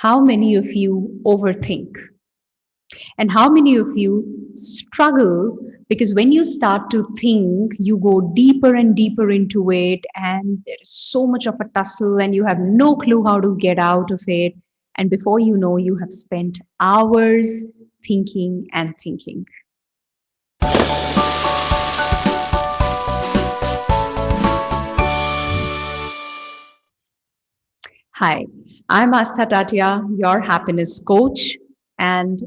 How many of you overthink? And how many of you struggle because when you start to think, you go deeper and deeper into it, and there is so much of a tussle, and you have no clue how to get out of it. And before you know, you have spent hours thinking and thinking. Hi, I'm Astha Tatia, your happiness coach. And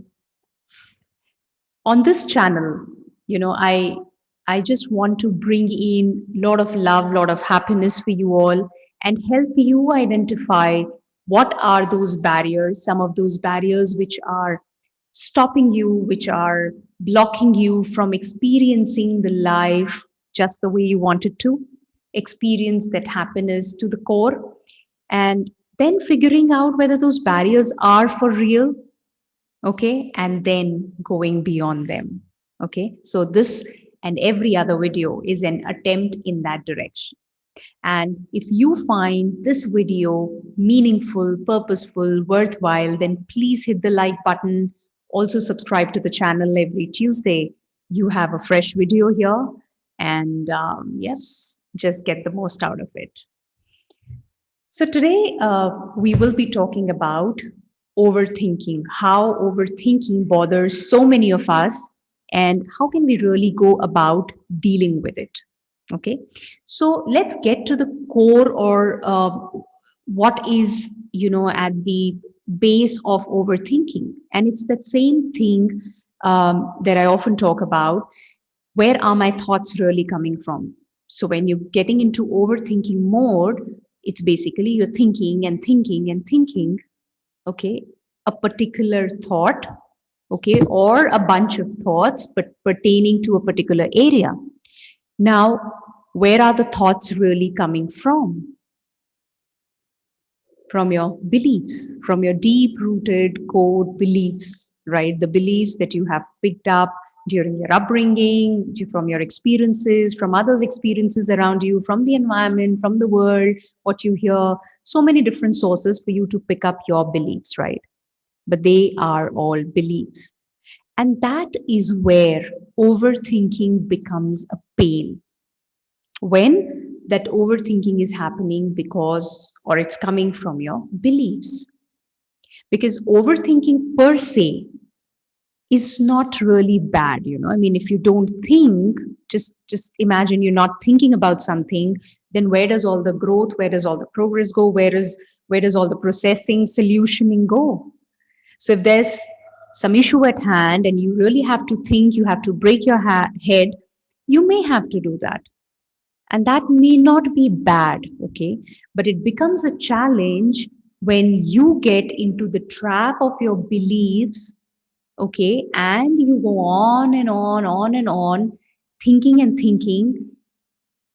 on this channel, you know, I just want to bring in a lot of love, lot of happiness for you all and help you identify what are those barriers, some of those barriers which are stopping you, which are blocking you from experiencing the life just the way you wanted to, experience that happiness to the core, and then figuring out whether those barriers are for real, okay, and then going beyond them. Okay, so this and every other video is an attempt in that direction. And if you find this video meaningful, purposeful, worthwhile, then please hit the like button. Also, subscribe to the channel every Tuesday. You have a fresh video here. And yes, just get the most out of it. So, today we will be talking about overthinking, how overthinking bothers so many of us, and how can we really go about dealing with it. Okay, so let's get to the core, or what is, at the base of overthinking. And it's that same thing that I often talk about. Where are my thoughts really coming from? So when you're getting into overthinking mode, it's basically you're thinking and thinking and thinking, okay, a particular thought, okay, or a bunch of thoughts, but pertaining to a particular area. Now, where are the thoughts really coming from? From your beliefs, from your deep rooted core beliefs, right? The beliefs that you have picked up during your upbringing, from your experiences, from others' experiences around you, from the environment, from the world, what you hear, so many different sources for you to pick up your beliefs, right? But they are all beliefs. And that is where overthinking becomes a pain. When that overthinking is happening because, or it's coming from your beliefs. Because overthinking per se is not really bad, I mean, if you don't think, just imagine you're not thinking about something, then where does all the growth, where does all the progress go, where does all the processing, solutioning go? So if there's some issue at hand and you really have to think, you have to break your head, you may have to do that. And that may not be bad, okay? But it becomes a challenge when you get into the trap of your beliefs, okay? And you go on and on and on, thinking and thinking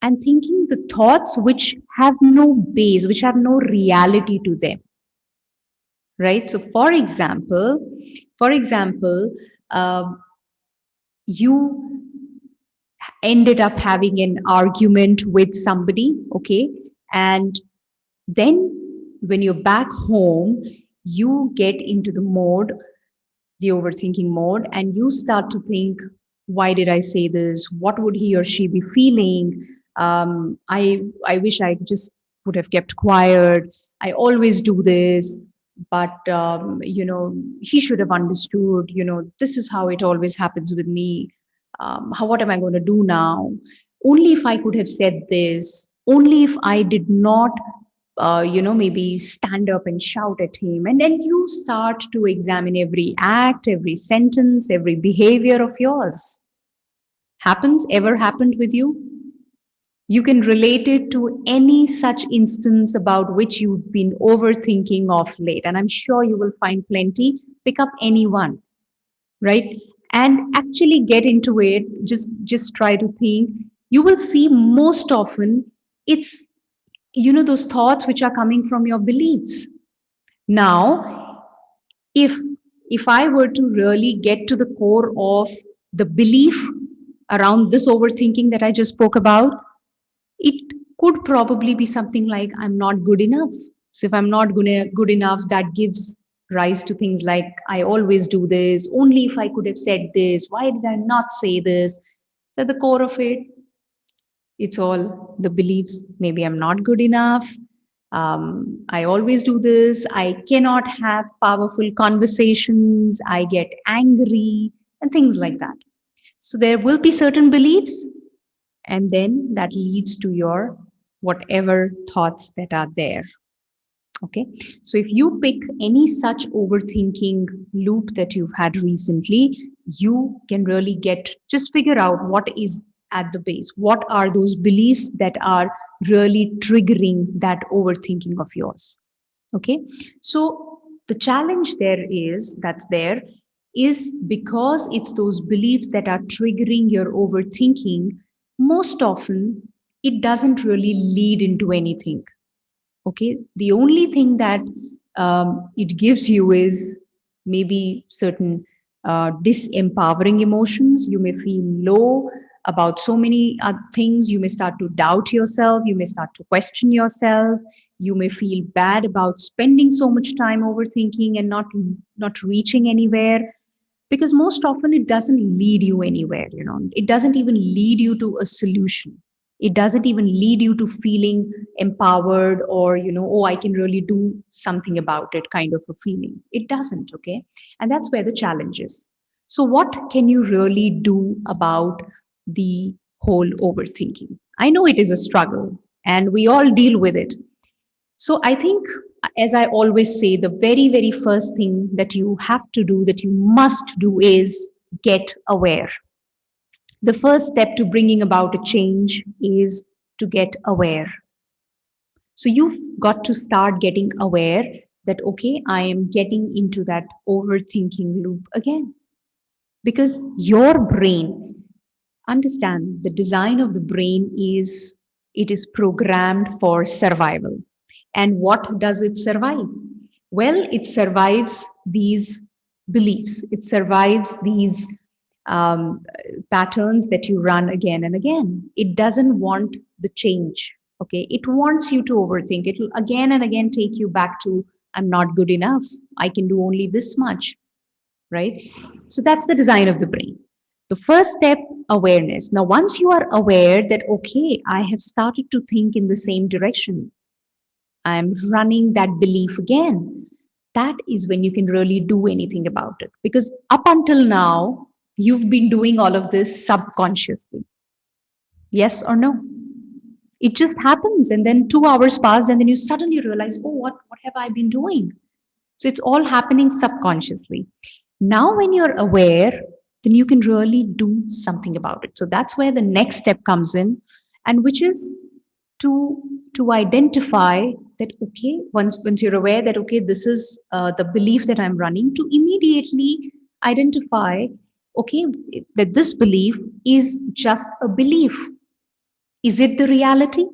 the thoughts which have no base, which have no reality to them, right? So, for example, you ended up having an argument with somebody, okay? And then when you're back home, you get into the mode, the overthinking mode, and you start to think, why did I say this? What would he or she be feeling? I wish I just would have kept quiet. I always do this, but he should have understood. This is how it always happens with me. What am I going to do now? Only if I could have said this. Only if I did not maybe stand up and shout at him. And then you start to examine every act, every sentence, every behavior of yours. Ever happened with you? You can relate it to any such instance about which you've been overthinking of late. And I'm sure you will find plenty. Pick up any one, right? And actually get into it. Just try to think. You will see most often it's those thoughts which are coming from your beliefs. Now, if I were to really get to the core of the belief around this overthinking that I just spoke about, it could probably be something like, I'm not good enough. So if I'm not good enough, that gives rise to things like, I always do this, only if I could have said this, why did I not say this? So, at the core of it, it's all the beliefs. Maybe I'm not good enough. I always do this. I cannot have powerful conversations. I get angry and things like that. So there will be certain beliefs, and then that leads to your whatever thoughts that are there. Okay. So if you pick any such overthinking loop that you've had recently, you can really just figure out what is at the base. What are those beliefs that are really triggering that overthinking of yours? Okay. So the challenge that's there is because it's those beliefs that are triggering your overthinking, most often it doesn't really lead into anything. Okay, the only thing that it gives you is maybe certain disempowering emotions. You may feel low about so many things. You may start to doubt yourself. You may start to question yourself. You may feel bad about spending so much time overthinking and not reaching anywhere, because most often it doesn't lead you anywhere. It doesn't even lead you to a solution. It doesn't even lead you to feeling empowered, or oh, I can really do something about it kind of a feeling. It doesn't. Okay. And that's where the challenge is. So what can you really do about the whole overthinking? I know it is a struggle and we all deal with it. So I think, as I always say, the very, very first thing that you have to do, that you must do, is get aware. The first step to bringing about a change is to get aware. So you've got to start getting aware that, okay, I am getting into that overthinking loop again. Because your brain, understand, the design of the brain is, it is programmed for survival. And what does it survive? Well, it survives these beliefs, it survives these um, patterns that you run again and again. It doesn't want the change. Okay, it wants you to overthink. It will again and again take you back to, I'm not good enough, I can do only this much, right? So that's the design of the brain. The first step, awareness. Now, once you are aware that, okay, I have started to think in the same direction, I'm running that belief again, that is when you can really do anything about it. Because up until now, you've been doing all of this subconsciously. Yes or no? It just happens, and then 2 hours pass, and then you suddenly realize, oh, what have I been doing? So it's all happening subconsciously. Now, when you're aware, then you can really do something about it. So that's where the next step comes in, and which is to to identify that, okay, once you're aware that, okay, this is the belief that I'm running, to immediately identify, okay, that this belief is just a belief. Is it the reality?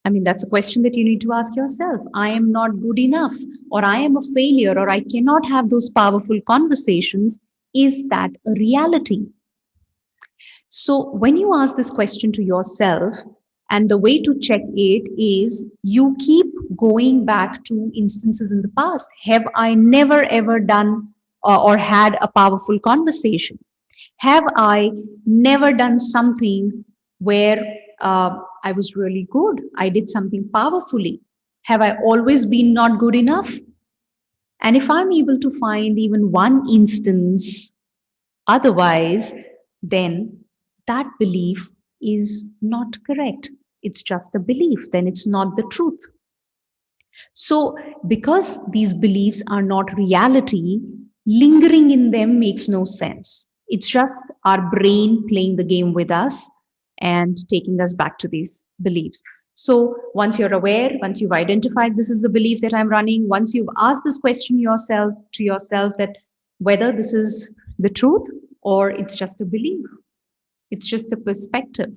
I mean, that's a question that you need to ask yourself. I am not good enough, or I am a failure, or I cannot have those powerful conversations. Is that a reality? So, when you ask this question to yourself, and the way to check it is, you keep going back to instances in the past. Have I never ever done or had a powerful conversation? Have I never done something where I was really good? I did something powerfully. Have I always been not good enough? And if I'm able to find even one instance otherwise, then that belief is not correct. It's just a belief, then it's not the truth. So, because these beliefs are not reality, lingering in them makes no sense. It's just our brain playing the game with us and taking us back to these beliefs. So, once you're aware, once you've identified this is the belief that I'm running, once you've asked this question yourself that whether this is the truth or it's just a belief, it's just a perspective.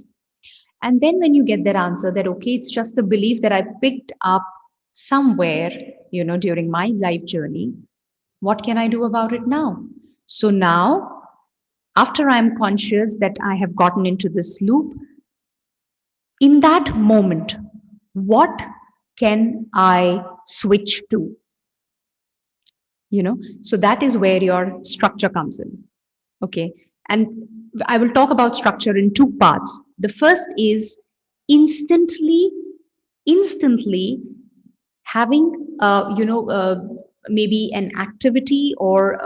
And then when you get that answer that, okay, it's just a belief that I picked up somewhere, during my life journey, what can I do about it now? So now, after I'm conscious that I have gotten into this loop, in that moment, what can I switch to? So that is where your structure comes in. Okay. And I will talk about structure in two parts. The first is instantly having maybe an activity or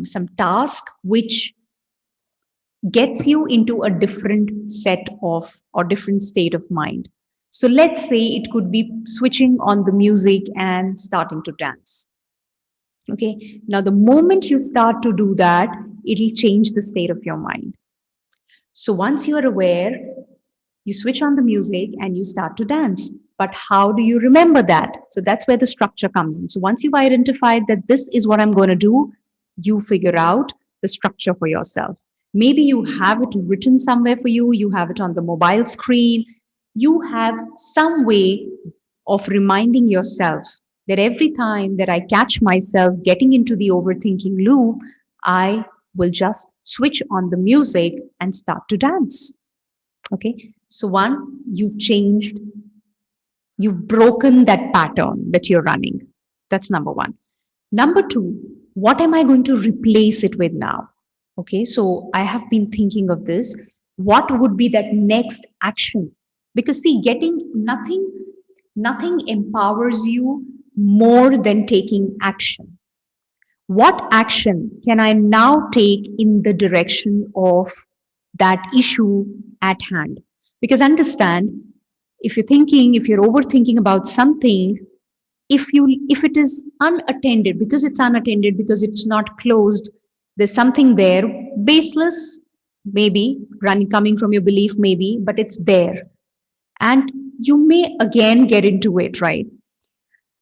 some task which gets you into a different set of or different state of mind. So let's say it could be switching on the music and starting to dance. Okay. Now, the moment you start to do that, it'll change the state of your mind. So once you are aware, you switch on the music and you start to dance. But how do you remember that? So that's where the structure comes in. So once you've identified that this is what I'm going to do, you figure out the structure for yourself. Maybe you have it written somewhere for you, you have it on the mobile screen, you have some way of reminding yourself that every time that I catch myself getting into the overthinking loop, I will just switch on the music and start to dance. Okay. So, one, you've broken that pattern that you're running. That's number one. Number two, what am I going to replace it with now? Okay. So, I have been thinking of this. What would be that next action? Because, see, getting nothing empowers you more than taking action. What action can I now take in the direction of that issue at hand? Because understand, if you're overthinking about something, if it is unattended, because it's not closed, there's something there, baseless, maybe, running coming from your belief, maybe, but it's there. And you may again get into it, right?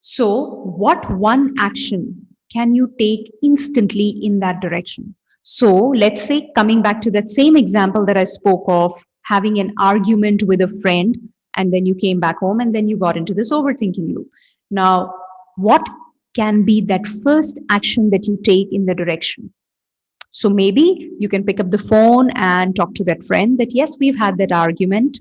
So, what one action can you take instantly in that direction? So, let's say, coming back to that same example that I spoke of, having an argument with a friend, and then you came back home and then you got into this overthinking loop. Now, what can be that first action that you take in the direction? So maybe you can pick up the phone and talk to that friend that, yes, we've had that argument.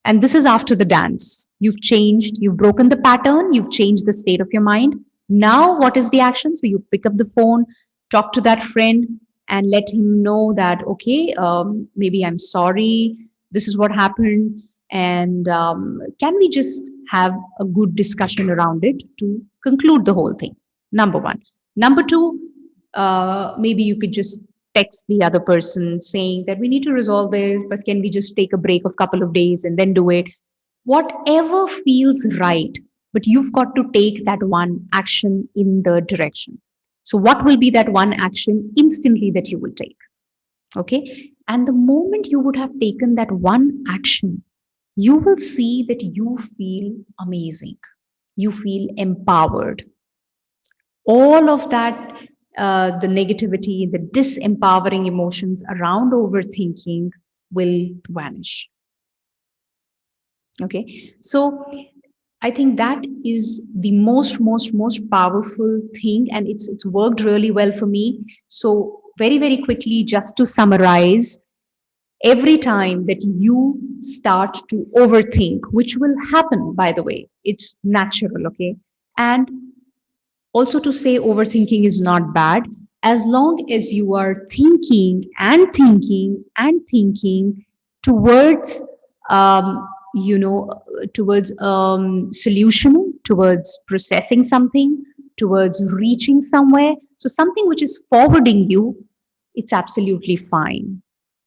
And this is after the dance. You've changed, you've broken the pattern, you've changed the state of your mind. Now, what is the action? So you pick up the phone, talk to that friend, and let him know that, okay, maybe I'm sorry, this is what happened. And can we just have a good discussion around it to conclude the whole thing? Number one. Number two, maybe you could just text the other person saying that we need to resolve this, but can we just take a break of a couple of days and then do it? Whatever feels right, but you've got to take that one action in the direction. So what will be that one action instantly that you will take? Okay. And the moment you would have taken that one action, you will see that you feel amazing. You feel empowered. All of that, the negativity, the disempowering emotions around overthinking will vanish. Okay. So I think that is the most powerful thing, and it's worked really well for me. So very quickly, just to summarize, every time that you start to overthink, which will happen, by the way, it's natural, okay? And also to say overthinking is not bad, as long as you are thinking and thinking and thinking towards, um, towards solution, towards processing something, towards reaching somewhere. So something which is forwarding you, it's absolutely fine.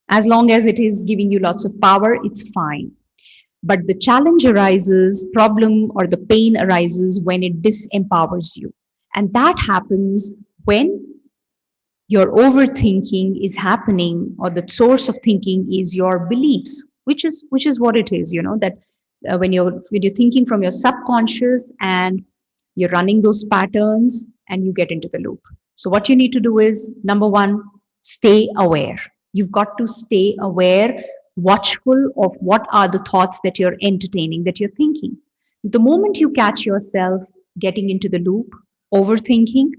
As long as it is giving you lots of power, it's fine. But the challenge arises, problem or the pain arises when it disempowers you. And that happens when your overthinking is happening, or the source of thinking is your beliefs, which is what it is, that when you're thinking from your subconscious and you're running those patterns and you get into the loop. So what you need to do is, number one, stay aware. You've got to stay aware, watchful of what are the thoughts that you're entertaining, that you're thinking. The moment you catch yourself getting into the loop, overthinking,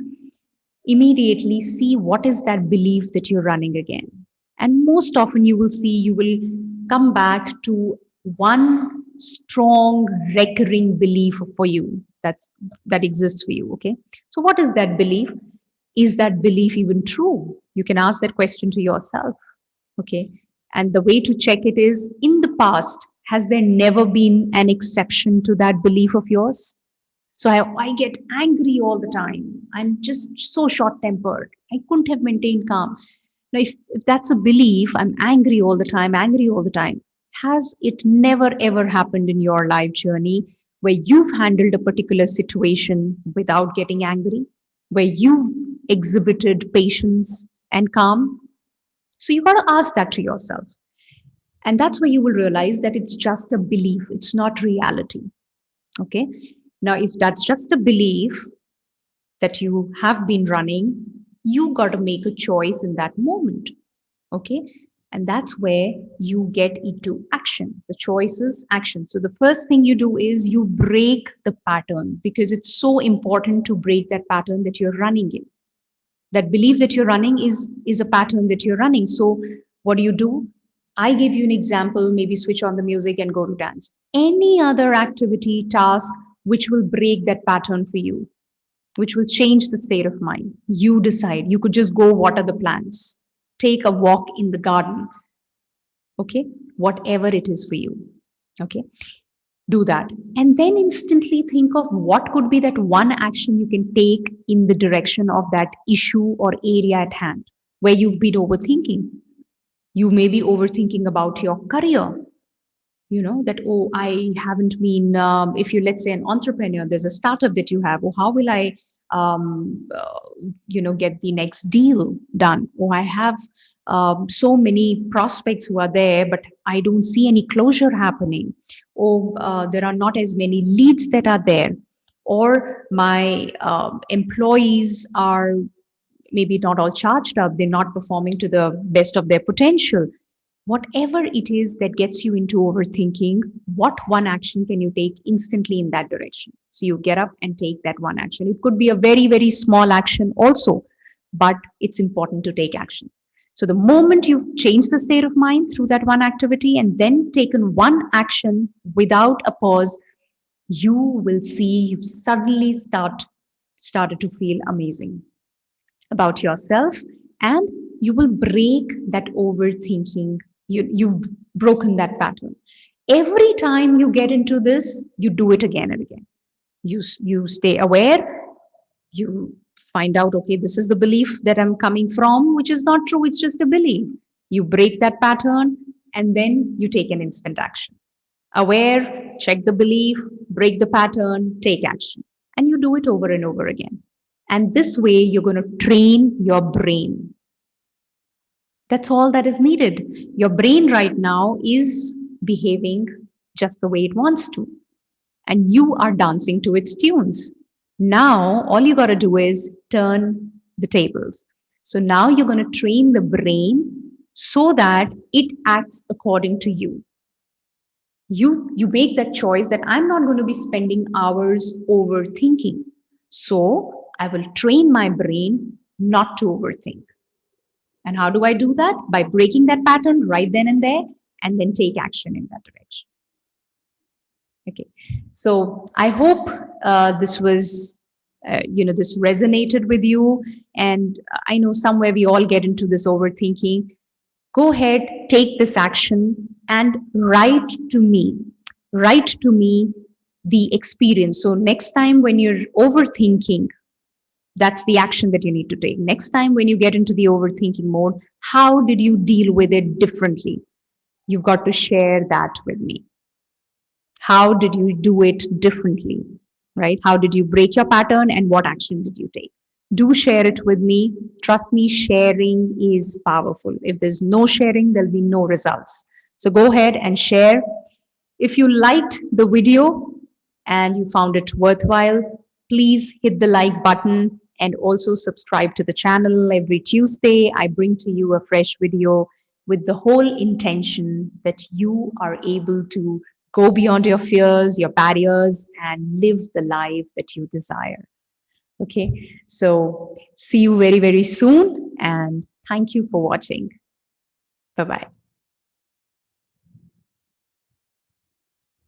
immediately see what is that belief that you're running again. And most often you will see, you will come back to one strong recurring belief for you that exists for you. Okay. So what is that belief? Is that belief even true? You can ask that question to yourself. Okay. And the way to check it is, in the past, has there never been an exception to that belief of yours? So I get angry all the time. I'm just so short tempered. I couldn't have maintained calm. Now, if that's a belief, I'm angry all the time, has it never ever happened in your life journey where you've handled a particular situation without getting angry, where you've exhibited patience and calm? So you got to ask that to yourself. And that's where you will realize that it's just a belief, it's not reality. Okay. Now, if that's just a belief that you have been running, you got to make a choice in that moment. Okay. And that's where you get into action. The choice is action. So the first thing you do is you break the pattern, because it's so important to break that pattern that you're running in. That belief that you're running is a pattern that you're running. So what do? I give you an example, maybe switch on the music and go to dance. Any other activity, task, which will break that pattern for you, which will change the state of mind. You decide. You could just go water the plants, take a walk in the garden. Okay. Whatever it is for you. Okay. Do that. And then instantly think of what could be that one action you can take in the direction of that issue or area at hand where you've been overthinking. You may be overthinking about your career. That, oh, I haven't been, if you, let's say, an entrepreneur, there's a startup that you have, oh, how will I, get the next deal done? Oh, I have so many prospects who are there, but I don't see any closure happening. Or there are not as many leads that are there. Or my employees are maybe not all charged up, they're not performing to the best of their potential. Whatever it is that gets you into overthinking, what one action can you take instantly in that direction? So you get up and take that one action. It could be a very, very small action also, but it's important to take action. So the moment you've changed the state of mind through that one activity and then taken one action without a pause, you will see you've suddenly started to feel amazing about yourself, and you will break that overthinking. You've broken that pattern. Every time you get into this, you do it again and again. You stay aware, you find out, okay, this is the belief that I'm coming from, which is not true, it's just a belief. You break that pattern, and then you take an instant action. Aware, check the belief, break the pattern, take action. And you do it over and over again. And this way, you're going to train your brain. That's all that is needed. Your brain right now is behaving just the way it wants to, and you are dancing to its tunes. Now, all you got to do is turn the tables. So now you're going to train the brain so that it acts according to you. You make that choice that I'm not going to be spending hours overthinking. So I will train my brain not to overthink. And how do I do that? By breaking that pattern right then and there, and then take action in that direction. Okay. So I hope this was, this resonated with you. And I know somewhere we all get into this overthinking. Go ahead, take this action and write to me the experience. So next time when you're overthinking, that's the action that you need to take. Next time when you get into the overthinking mode, how did you deal with it differently? You've got to share that with me. How did you do it differently? Right? How did you break your pattern and what action did you take? Do share it with me. Trust me, sharing is powerful. If there's no sharing, there'll be no results. So go ahead and share. If you liked the video and you found it worthwhile, please hit the like button and also subscribe to the channel. Every Tuesday, I bring to you a fresh video with the whole intention that you are able to go beyond your fears, your barriers, and live the life that you desire. Okay, so see you very, very soon, and thank you for watching. Bye bye.